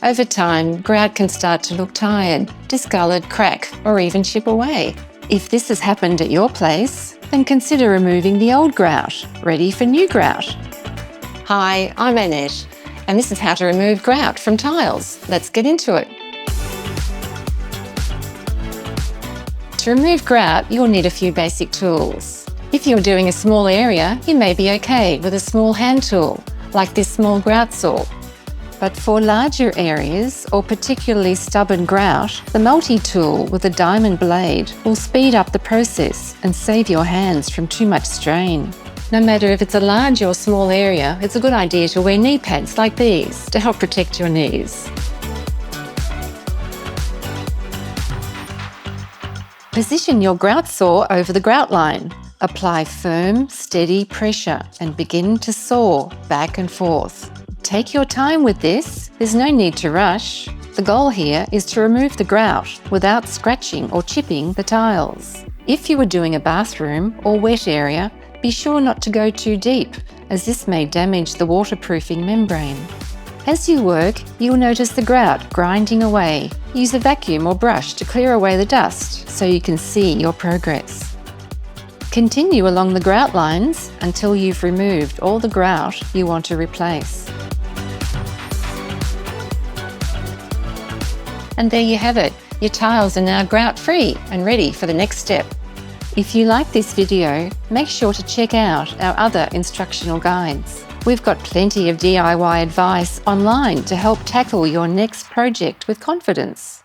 Over time, grout can start to look tired, discoloured, crack, or even chip away. If this has happened at your place, then consider removing the old grout, ready for new grout. Hi, I'm Annette, and this is how to remove grout from tiles. Let's get into it. To remove grout, you'll need a few basic tools. If you're doing a small area, you may be okay with a small hand tool, like this small grout saw. But for larger areas, or particularly stubborn grout, the multi-tool with a diamond blade will speed up the process and save your hands from too much strain. No matter if it's a large or small area, it's a good idea to wear knee pads like these to help protect your knees. Position your grout saw over the grout line. Apply firm, steady pressure and begin to saw back and forth. Take your time with this, there's no need to rush. The goal here is to remove the grout without scratching or chipping the tiles. If you are doing a bathroom or wet area, be sure not to go too deep, as this may damage the waterproofing membrane. As you work, you'll notice the grout grinding away. Use a vacuum or brush to clear away the dust so you can see your progress. Continue along the grout lines until you've removed all the grout you want to replace. And there you have it. Your tiles are now grout-free and ready for the next step. If you like this video, make sure to check out our other instructional guides. We've got plenty of DIY advice online to help tackle your next project with confidence.